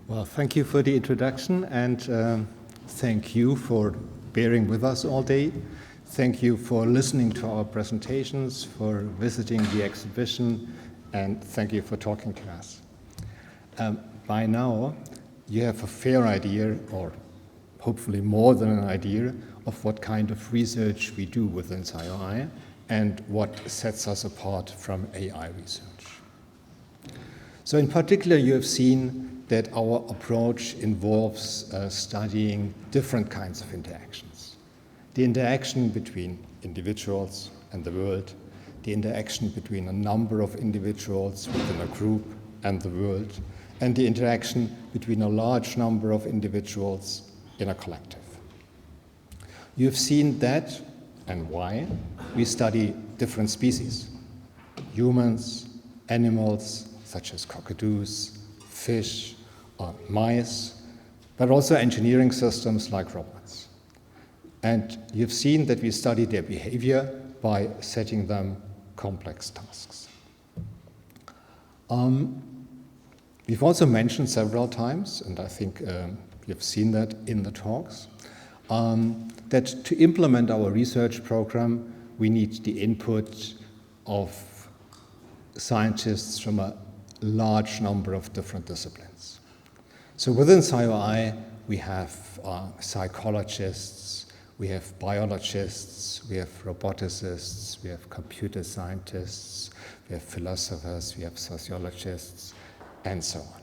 Well, thank you for the introduction, and thank you for bearing with us all day. Thank you for listening to our presentations, for visiting the exhibition, and thank you for talking to us. By now, you have a fair idea, or hopefully more than an idea, of what kind of research we do within SCIoI and what sets us apart from AI research. So in particular, you have seen that our approach involves studying different kinds of interactions. The interaction between individuals and the world, the interaction between a number of individuals within a group and the world, and the interaction between a large number of individuals in a collective. You've seen that and why we study different species, humans, animals such as cockatoos, fish, or mice, but also engineering systems like robots. And you've seen that we study their behavior by setting them complex tasks. We've also mentioned several times, and I think you've seen that in the talks, that to implement our research program, we need the input of scientists from a large number of different disciplines. So within SCIoI, we have psychologists, we have biologists, we have roboticists, we have computer scientists, we have philosophers, we have sociologists, and so on.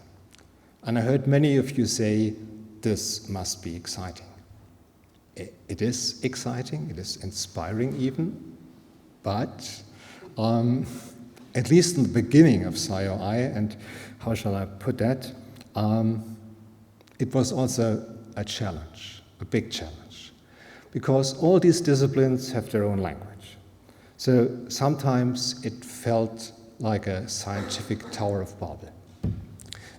And I heard many of you say, this must be exciting. It is exciting, it is inspiring even, but at least in the beginning of SCIoI, and how shall I put that, it was also a challenge, a big challenge, because all these disciplines have their own language. So sometimes it felt like a scientific Tower of Babel.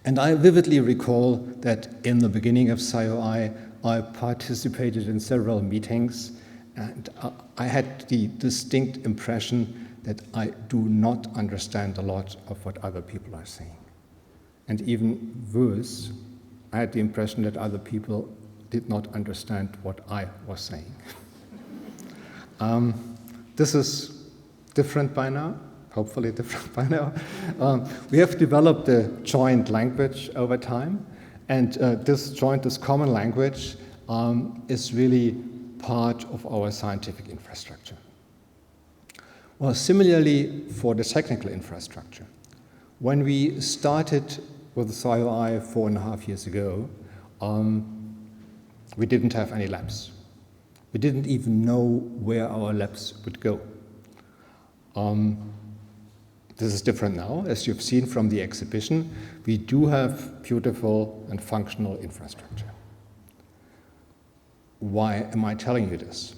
And I vividly recall that in the beginning of SCIoI, I participated in several meetings, and I had the distinct impression that I do not understand a lot of what other people are saying. And even worse, I had the impression that other people did not understand what I was saying. This is different by now, hopefully different by now. We have developed a joint language over time, and this common language is really part of our scientific infrastructure. Well, similarly for the technical infrastructure, when we started with SCIoI 4.5 years ago, we didn't have any labs. We didn't even know where our labs would go. This is different now. As you've seen from the exhibition, we do have beautiful and functional infrastructure. Why am I telling you this?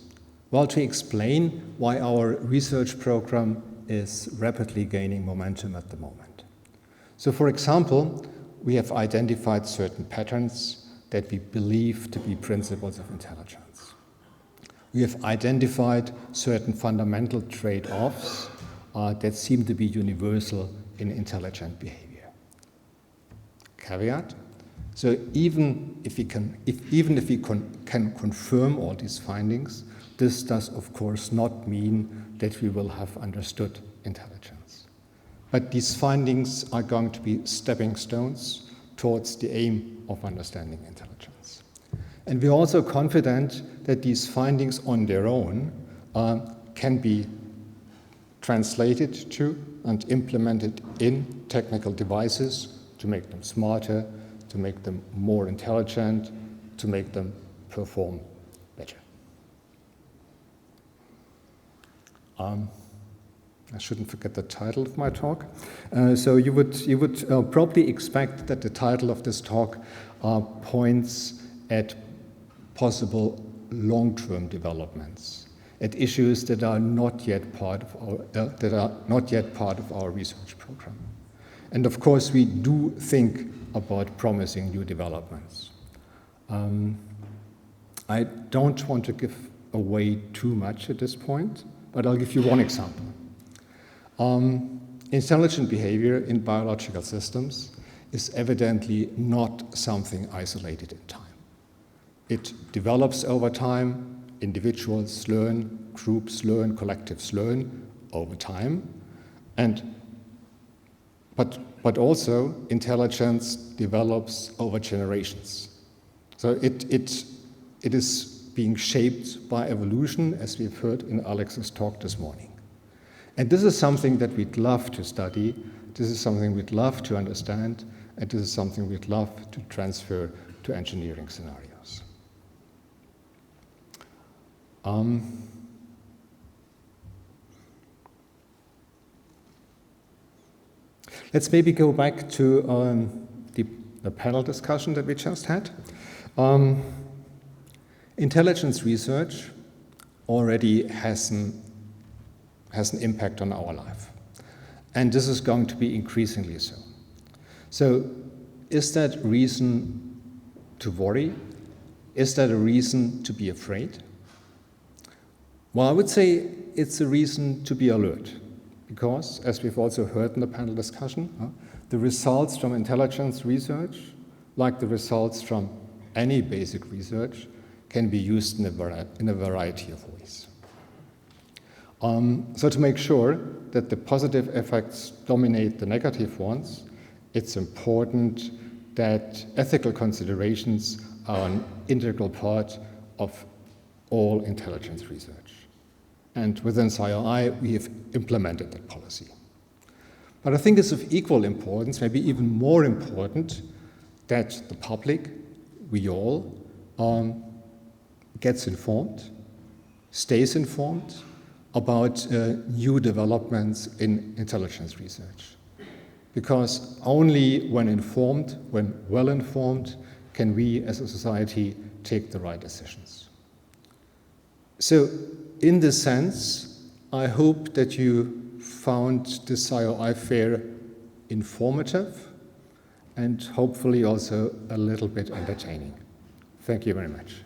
Well, to explain why our research program is rapidly gaining momentum at the moment. So, for example, we have identified certain patterns that we believe to be principles of intelligence. We have identified certain fundamental trade-offs that seem to be universal in intelligent behavior. Caveat: so even if we can confirm all these findings, this does of course not mean that we will have understood intelligence. But these findings are going to be stepping stones towards the aim of understanding intelligence. And we're also confident that these findings on their own can be translated to and implemented in technical devices to make them smarter, to make them more intelligent, to make them perform better. I shouldn't forget the title of my talk. So you would probably expect that the title of this talk points at possible long-term developments, at issues that are not yet part of our research program. And of course, we do think about promising new developments. I don't want to give away too much at this point, but I'll give you one example. Intelligent behavior in biological systems is evidently not something isolated in time. It develops over time. Individuals learn, groups learn, collectives learn over time. But also intelligence develops over generations. So it is being shaped by evolution, as we've heard in Alex's talk this morning. And this is something that we'd love to study, this is something we'd love to understand, and this is something we'd love to transfer to engineering scenarios. Let's maybe go back to the panel discussion that we just had. Intelligence research already has an impact on our life. And this is going to be increasingly so. So is that reason to worry? Is that a reason to be afraid? Well, I would say it's a reason to be alert. Because, as we've also heard in the panel discussion, the results from intelligence research, like the results from any basic research, can be used in a variety of ways. So to make sure that the positive effects dominate the negative ones, it's important that ethical considerations are an integral part of all intelligence research. And within SCIoI, we have implemented that policy. But I think it's of equal importance, maybe even more important, that the public, we all, gets informed, stays informed about new developments in intelligence research. Because only when informed, when well informed, can we as a society take the right decisions. So, in this sense, I hope that you found the SCIoI fair informative and hopefully also a little bit entertaining. Thank you very much.